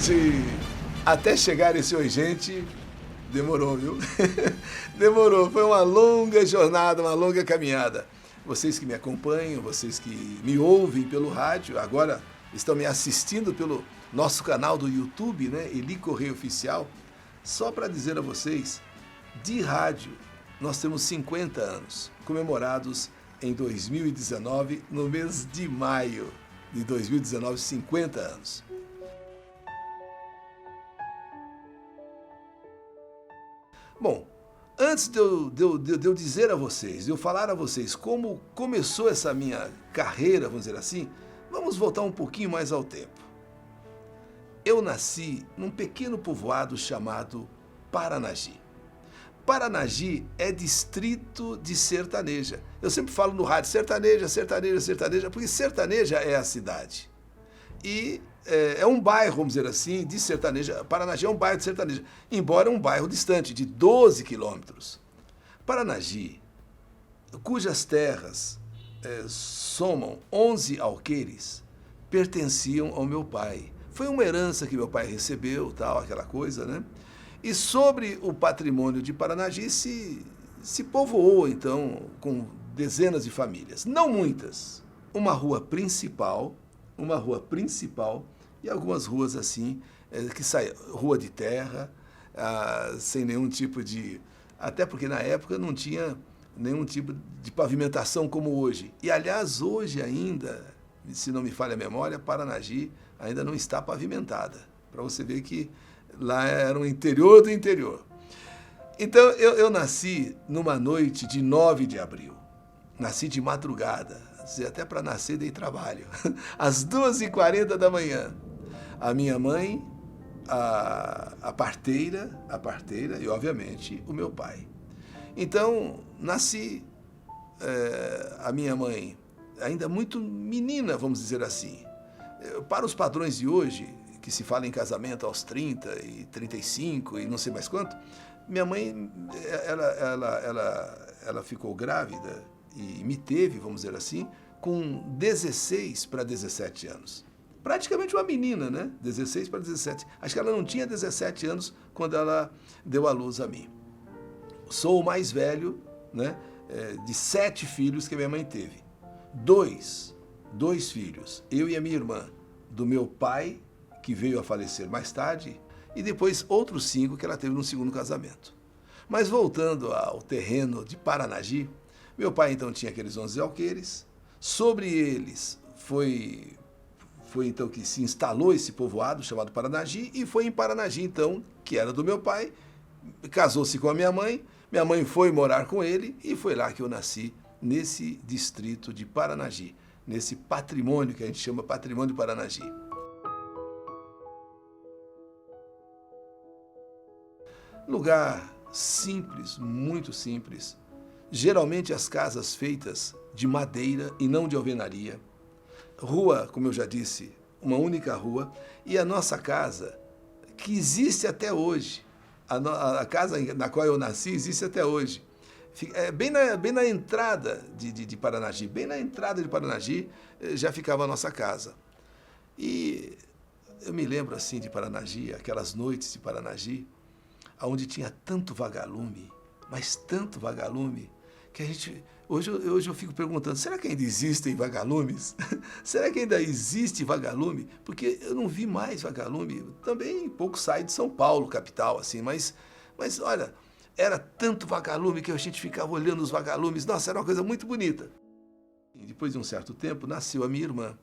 gente! Até chegar esse oi, gente, demorou, viu? Demorou, foi uma longa jornada, uma longa caminhada. Vocês que me acompanham, vocês que me ouvem pelo rádio, agora estão me assistindo pelo nosso canal do YouTube, né? Eli Correia Oficial. Só para dizer a vocês, de rádio, nós temos 50 anos, comemorados em 2019, no mês de maio de 2019, 50 anos. Bom, antes de eu dizer a vocês, de eu falar a vocês como começou essa minha carreira, vamos dizer assim, vamos voltar um pouquinho mais ao tempo. Eu nasci num pequeno povoado chamado Paranagi. Paranagi é distrito de Sertaneja. Eu sempre falo no rádio, sertaneja, sertaneja, sertaneja, porque sertaneja é a cidade. E é um bairro, vamos dizer assim, de Sertaneja. Paranagi é um bairro de Sertaneja, embora é um bairro distante, de 12 quilômetros. Paranagi, cujas terras somam 11 alqueires, pertenciam ao meu pai. Foi uma herança que meu pai recebeu, tal, aquela coisa, né? E sobre o patrimônio de Paranagi se povoou, então, com dezenas de famílias. Não muitas. Uma rua principal e algumas ruas assim, que saem, rua de terra, sem nenhum tipo de... Até porque na época não tinha nenhum tipo de pavimentação como hoje. E, aliás, hoje ainda, se não me falha a memória, Paranagi ainda não está pavimentada. Para você ver que lá era o interior do interior. Então, eu nasci numa noite de 9 de abril. Nasci de madrugada. Até para nascer dei trabalho. Às 2h40 da manhã. A minha mãe, a parteira e, obviamente, o meu pai. Então, nasci, a minha mãe, ainda muito menina, vamos dizer assim. Para os padrões de hoje, que se fala em casamento aos 30 e 35 e não sei mais quanto, minha mãe, ela ficou grávida e me teve, vamos dizer assim, com 16 para 17 anos. Praticamente uma menina, né? 16 para 17. Acho que ela não tinha 17 anos quando ela deu à luz a mim. Sou o mais velho, né, de 7 filhos que minha mãe teve. Dois filhos, eu e a minha irmã, do meu pai, que veio a falecer mais tarde, e depois outros 5 que ela teve no segundo casamento. Mas voltando ao terreno de Paranagi, meu pai então tinha aqueles 11 alqueires, sobre eles foi então que se instalou esse povoado chamado Paranagi, e foi em Paranagi então, que era do meu pai, casou-se com a minha mãe foi morar com ele, e foi lá que eu nasci, nesse distrito de Paranagi, nesse patrimônio que a gente chama Patrimônio de Paranagi. Lugar simples, muito simples. Geralmente as casas feitas de madeira e não de alvenaria. Rua, como eu já disse, uma única rua. E a nossa casa, que existe até hoje, a casa na qual eu nasci existe até hoje. Bem na entrada de Paranagi, bem na entrada de Paranagi já ficava a nossa casa. E eu me lembro assim de Paranagi, aquelas noites de Paranagi, onde tinha tanto vagalume, mas tanto vagalume, que a gente... Hoje eu fico perguntando, será que ainda existem vagalumes? Será que ainda existe vagalume? Porque eu não vi mais vagalume. Também pouco sai de São Paulo, capital, assim, mas olha, era tanto vagalume que a gente ficava olhando os vagalumes. Nossa, era uma coisa muito bonita. E depois de um certo tempo, nasceu a minha irmã.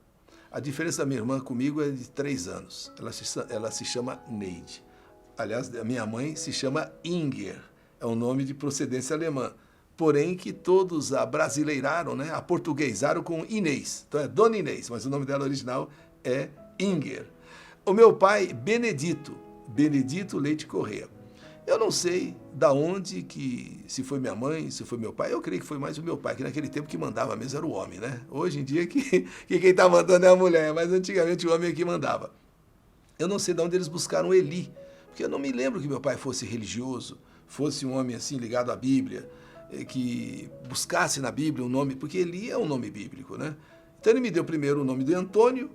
A diferença da minha irmã comigo é de 3 anos. Ela se chama Neide. Aliás, a minha mãe se chama Inger, é um nome de procedência alemã, porém que todos a brasileiraram, né, a portuguesaram com Inês. Então é Dona Inês, mas o nome dela original é Inger. O meu pai, Benedito Leite Correia. Eu não sei da onde se foi minha mãe, se foi meu pai, eu creio que foi mais o meu pai, que naquele tempo que mandava mesmo era o homem, né? Hoje em dia que quem está mandando é a mulher, mas antigamente o homem é que mandava. Eu não sei de onde eles buscaram Eli, porque eu não me lembro que meu pai fosse religioso, fosse um homem assim ligado à Bíblia, que buscasse na Bíblia um nome, porque Eli é um nome bíblico, né? Então ele me deu primeiro o nome de Antônio,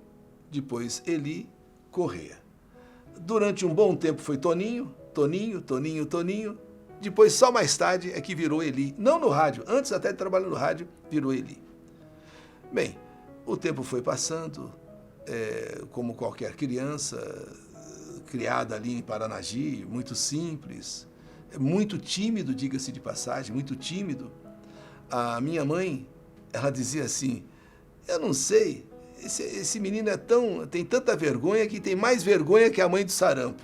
depois Eli Correia. Durante um bom tempo foi Toninho, Toninho, Toninho, Toninho. Depois, só mais tarde, é que virou Eli. Não no rádio, antes até de trabalhar no rádio, virou Eli. Bem, o tempo foi passando, como qualquer criança, criada ali em Paranagi, muito simples, muito tímido, diga-se de passagem, muito tímido. A minha mãe, ela dizia assim, eu não sei, esse menino tem tanta vergonha que tem mais vergonha que a mãe do sarampo.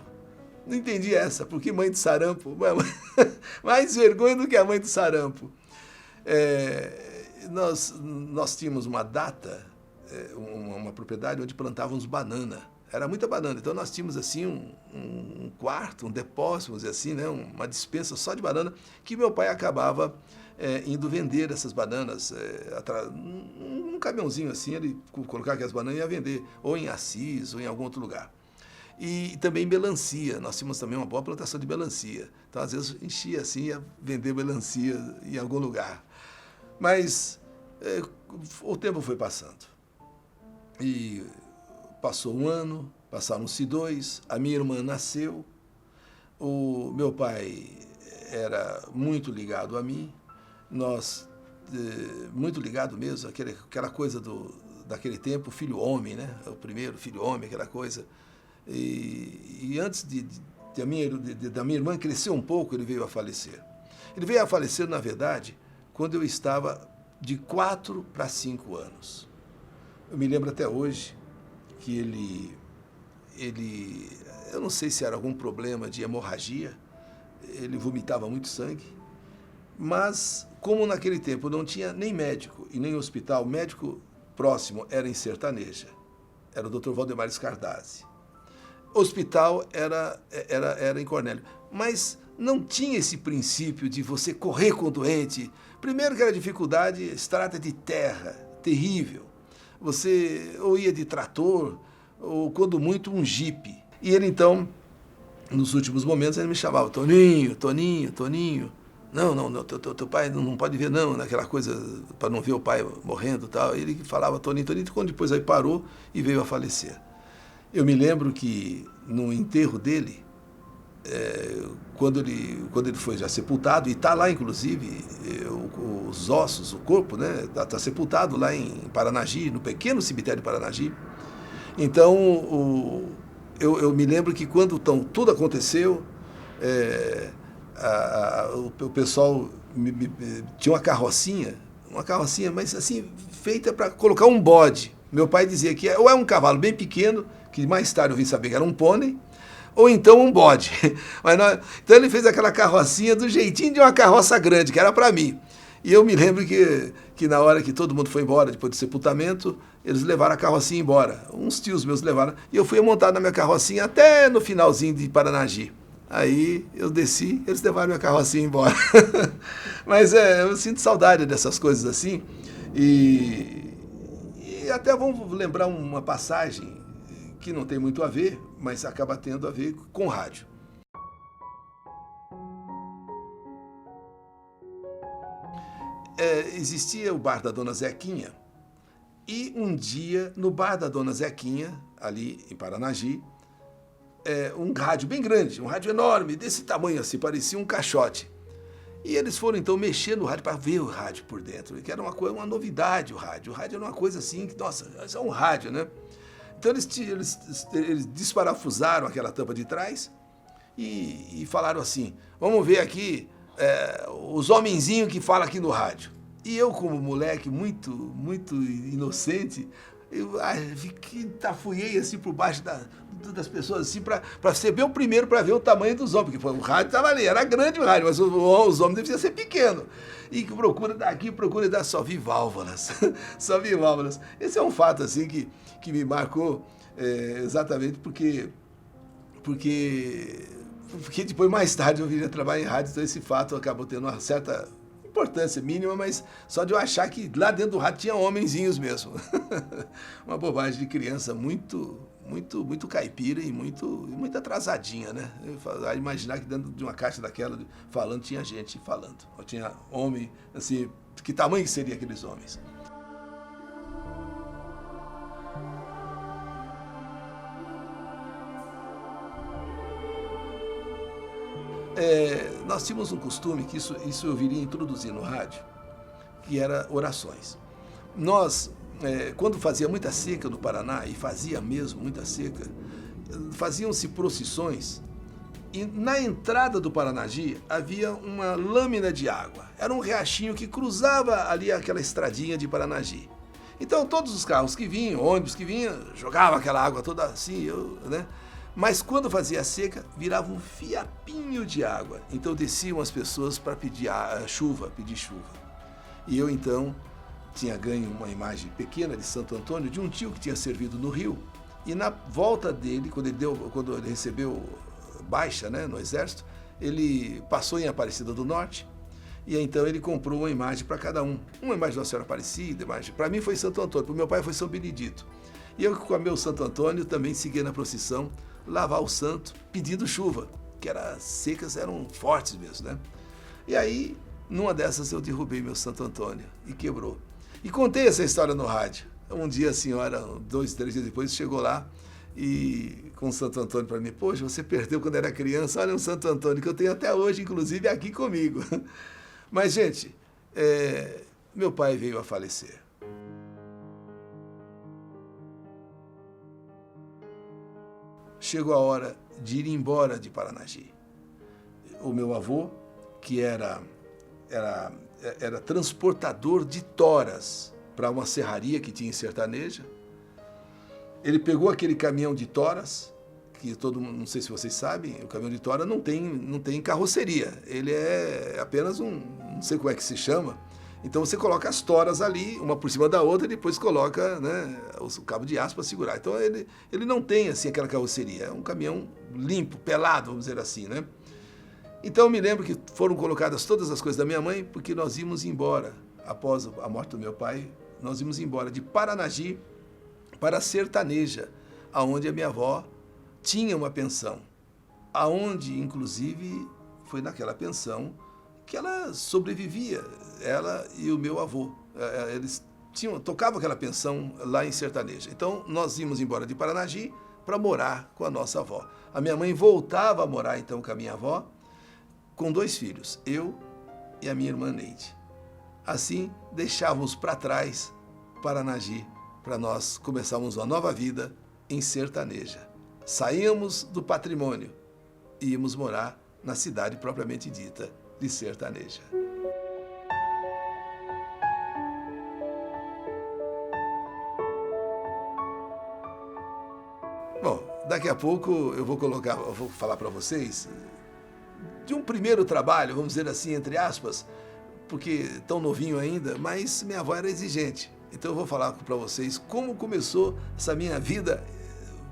Não entendi essa, porque mãe do sarampo? Mais vergonha do que a mãe do sarampo. Nós tínhamos uma data, uma propriedade onde plantávamos banana. Era muita banana, então nós tínhamos assim um quarto, um depósito, vamos dizer assim, né? Uma despensa só de banana, que meu pai acabava indo vender essas bananas, num caminhãozinho assim, ele colocava aquelas bananas e ia vender, ou em Assis, ou em algum outro lugar. E também melancia, nós tínhamos também uma boa plantação de melancia, então às vezes enchia assim, ia vender melancia em algum lugar. Mas o tempo foi passando, e passou um ano, passaram-se 2, a minha irmã nasceu, o meu pai era muito ligado a mim, nós, muito ligado mesmo, aquela coisa daquele tempo, filho homem, né? O primeiro filho homem, aquela coisa. E antes da minha irmã crescer um pouco, ele veio a falecer. Ele veio a falecer, na verdade, quando eu estava de 4 para 5 anos. Eu me lembro até hoje que eu não sei se era algum problema de hemorragia, ele vomitava muito sangue, mas como naquele tempo não tinha nem médico e nem hospital, o médico próximo era em Sertaneja, era o Dr. Valdemar Scardazzi. O hospital era em Cornélio, mas não tinha esse princípio de você correr com o doente. Primeiro que era dificuldade, estrada de terra, terrível. Você ou ia de trator, ou quando muito um jipe. E ele então, nos últimos momentos, ele me chamava, Toninho, Toninho, Toninho. Não, teu pai não pode ver não, naquela coisa, para não ver o pai morrendo e tal. Ele falava Toninho, Toninho, quando depois aí parou e veio a falecer. Eu me lembro que no enterro dele, quando ele foi já sepultado, e está lá inclusive os ossos, o corpo, né, tá sepultado lá em Paranagi, no pequeno cemitério de Paranagi. Então, eu me lembro que quando tudo aconteceu, o pessoal tinha uma carrocinha, mas assim, feita para colocar um bode. Meu pai dizia que ou é um cavalo bem pequeno, que mais tarde eu vim saber que era um pônei, ou então um bode. Então ele fez aquela carrocinha do jeitinho de uma carroça grande, que era para mim. E eu me lembro que na hora que todo mundo foi embora, depois do sepultamento, eles levaram a carrocinha embora. Uns tios meus levaram. E eu fui montado na minha carrocinha até no finalzinho de Paranagi. Aí eu desci, eles levaram minha carrocinha embora. Mas eu sinto saudade dessas coisas assim. E até vamos lembrar uma passagem que não tem muito a ver, mas acaba tendo a ver com rádio. Existia o bar da Dona Zequinha, e um dia, no bar da Dona Zequinha, ali em Paranagi, um rádio bem grande, um rádio enorme, desse tamanho assim, parecia um caixote. E eles foram então mexer no rádio para ver o rádio por dentro, que era uma novidade o rádio. O rádio era uma coisa assim, que, nossa, isso é um rádio, né? Então eles desparafusaram aquela tampa de trás e falaram assim, vamos ver aqui os homenzinhos que falam aqui no rádio. E eu, como moleque muito, muito inocente, eu tafuiei assim por baixo das pessoas assim para ser bem o primeiro para ver o tamanho dos homens, porque o rádio estava ali, era grande o rádio, mas os homens deviam ser pequenos. E que procura daqui, procura dar, só vi válvulas, só vi válvulas. Esse é um fato assim que me marcou exatamente porque depois, mais tarde, eu viria trabalhar em rádio, então esse fato acabou tendo uma certa importância mínima, mas só de eu achar que lá dentro do rádio tinha homenzinhos mesmo. Uma bobagem de criança muito, muito, muito caipira e muito atrasadinha, né? Eu imaginar que dentro de uma caixa daquela, falando, tinha gente falando. Ou tinha homem, assim, que tamanho seriam aqueles homens? Nós tínhamos um costume, que isso eu viria introduzir no rádio, que era orações. Nós, quando fazia muita seca no Paraná, e fazia mesmo muita seca, faziam-se procissões, e na entrada do Paranagi havia uma lâmina de água. Era um riachinho que cruzava ali aquela estradinha de Paranagi. Então todos os carros que vinham, ônibus que vinham, jogavam aquela água toda assim, né? Mas quando fazia seca, virava um fiapinho de água. Então desciam as pessoas para pedir chuva. E eu então tinha ganho uma imagem pequena de Santo Antônio de um tio que tinha servido no Rio. E na volta dele, quando ele recebeu baixa, né, no exército, ele passou em Aparecida do Norte. E então ele comprou uma imagem para cada um. Uma imagem da Senhora Aparecida, para mim foi Santo Antônio, para o meu pai foi São Benedito. E eu, com o meu Santo Antônio, também seguia na procissão, lavar o santo, pedindo chuva, que as secas eram fortes mesmo, né? E aí, numa dessas, eu derrubei meu Santo Antônio e quebrou. E contei essa história no rádio. Um dia a senhora, 2, 3 dias depois, chegou lá e com o Santo Antônio para mim, poxa, você perdeu quando era criança, olha um Santo Antônio que eu tenho até hoje, inclusive, aqui comigo. Mas, gente, meu pai veio a falecer. Chegou a hora de ir embora de Paranagi. O meu avô, que era transportador de toras para uma serraria que tinha em Sertaneja, ele pegou aquele caminhão de toras, que todo mundo, não sei se vocês sabem, o caminhão de tora não tem carroceria, ele é apenas não sei como é que se chama. Então você coloca as toras ali, uma por cima da outra, e depois coloca, né, o cabo de aço para segurar. Então ele não tem assim aquela carroceria, é um caminhão limpo, pelado, vamos dizer assim, né? Então eu me lembro que foram colocadas todas as coisas da minha mãe, porque nós íamos embora, após a morte do meu pai, nós íamos embora de Paranagi para Sertaneja, aonde a minha avó tinha uma pensão, aonde inclusive foi naquela pensão que ela sobrevivia, ela e o meu avô. Eles tocavam aquela pensão lá em Sertaneja. Então nós íamos embora de Paranagi para morar com a nossa avó. A minha mãe voltava a morar então com a minha avó, com 2 filhos, eu e a minha irmã Neide. Assim, deixávamos para trás Paranagi para nós começarmos uma nova vida em Sertaneja. Saíamos do patrimônio e íamos morar na cidade propriamente dita de Sertaneja. Bom, daqui a pouco eu vou falar para vocês de um primeiro trabalho, vamos dizer assim, entre aspas, porque tão novinho ainda, mas minha avó era exigente. Então eu vou falar para vocês como começou essa minha vida,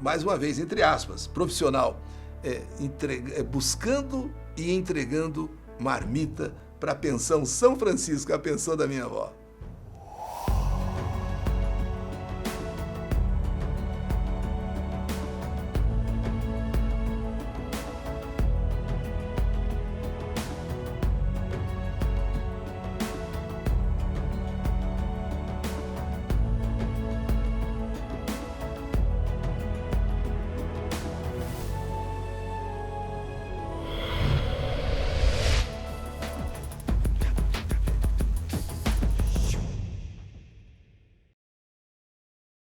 mais uma vez, entre aspas, profissional, buscando e entregando marmita para a pensão São Francisco, a pensão da minha avó.